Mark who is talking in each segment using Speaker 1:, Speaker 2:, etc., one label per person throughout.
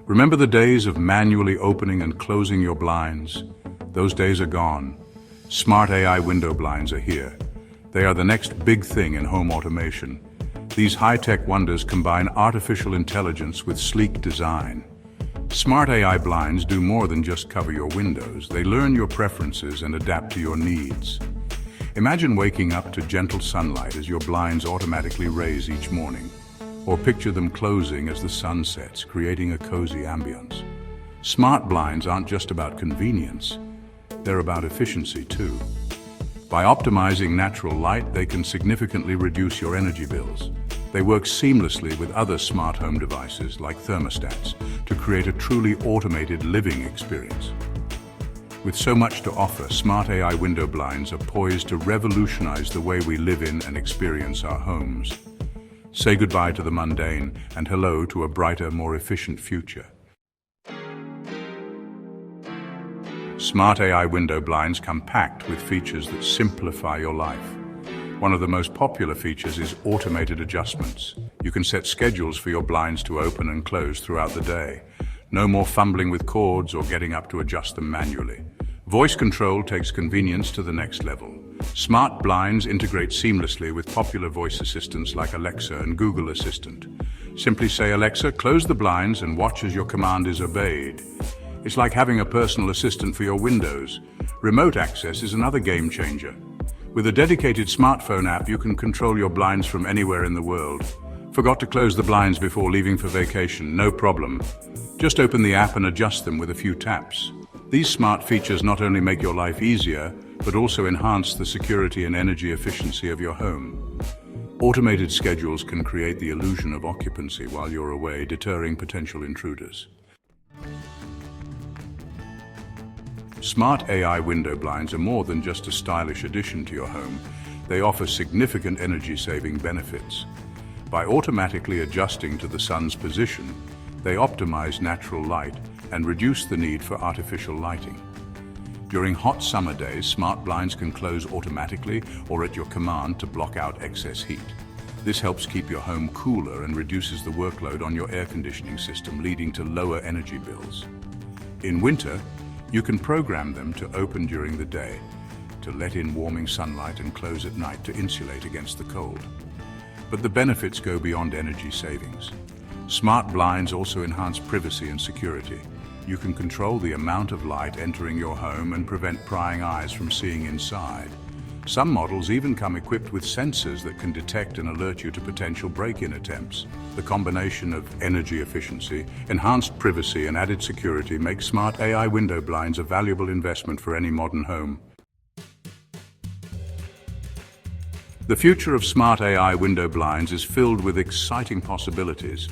Speaker 1: Remember the days of manually opening and closing your blinds? Those days are gone. Smart AI window blinds are here. They are the next big thing in home automation. These high-tech wonders combine artificial intelligence with sleek design. Smart AI blinds do more than just cover your windows. They learn your preferences and adapt to your needs. Imagine waking up to gentle sunlight as your blinds automatically raise each morning. Or picture them closing as the sun sets, creating a cozy ambience. Smart blinds aren't just about convenience. They're about efficiency too. By optimizing natural light, they can significantly reduce your energy bills. They work seamlessly with other smart home devices like thermostats to create a truly automated living experience. With so much to offer, smart AI window blinds are poised to revolutionize the way we live in and experience our homes. Say goodbye to the mundane and hello to a brighter, more efficient future. Smart AI window blinds come packed with features that simplify your life. One of the most popular features is automated adjustments. You can set schedules for your blinds to open and close throughout the day. No more fumbling with cords or getting up to adjust them manually. Voice control takes convenience to the next level. Smart blinds integrate seamlessly with popular voice assistants like Alexa and Google Assistant. Simply say, "Alexa, close the blinds," and watch as your command is obeyed. It's like having a personal assistant for your windows. Remote access is another game changer. With a dedicated smartphone app, you can control your blinds from anywhere in the world. Forgot to close the blinds before leaving for vacation? No problem. Just open the app and adjust them with a few taps. These smart features not only make your life easier, but also enhance the security and energy efficiency of your home. Automated schedules can create the illusion of occupancy while you're away, deterring potential intruders. Smart AI window blinds are more than just a stylish addition to your home. They offer significant energy-saving benefits. By automatically adjusting to the sun's position, they optimize natural light and reduce the need for artificial lighting. During hot summer days, smart blinds can close automatically or at your command to block out excess heat. This helps keep your home cooler and reduces the workload on your air conditioning system, leading to lower energy bills. In winter, you can program them to open during the day, to let in warming sunlight, and close at night to insulate against the cold. But the benefits go beyond energy savings. Smart blinds also enhance privacy and security. You can control the amount of light entering your home and prevent prying eyes from seeing inside. Some models even come equipped with sensors that can detect and alert you to potential break-in attempts. The combination of energy efficiency, enhanced privacy, and added security makes smart AI window blinds a valuable investment for any modern home. The future of smart AI window blinds is filled with exciting possibilities.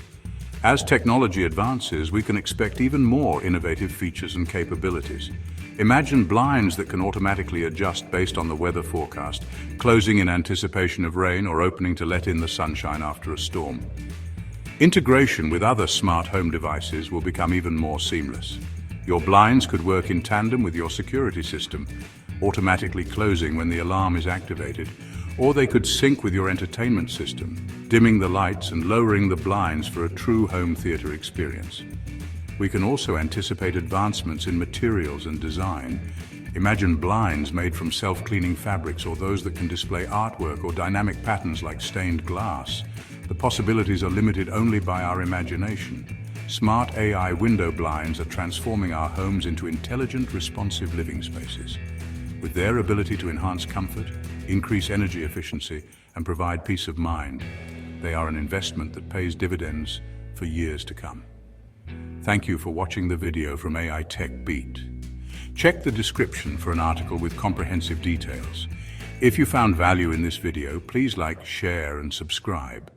Speaker 1: As technology advances, we can expect even more innovative features and capabilities. Imagine blinds that can automatically adjust based on the weather forecast, closing in anticipation of rain or opening to let in the sunshine after a storm. Integration with other smart home devices will become even more seamless. Your blinds could work in tandem with your security system, automatically closing when the alarm is activated, or they could sync with your entertainment system, dimming the lights and lowering the blinds for a true home theater experience. We can also anticipate advancements in materials and design. Imagine blinds made from self-cleaning fabrics, or those that can display artwork or dynamic patterns like stained glass. The possibilities are limited only by our imagination. Smart AI window blinds are transforming our homes into intelligent, responsive living spaces. With their ability to enhance comfort, increase energy efficiency, and provide peace of mind, they are an investment that pays dividends for years to come. Thank you for watching the video from AI Tech Beat. Check the description for an article with comprehensive details. If you found value in this video, please like, share, and subscribe.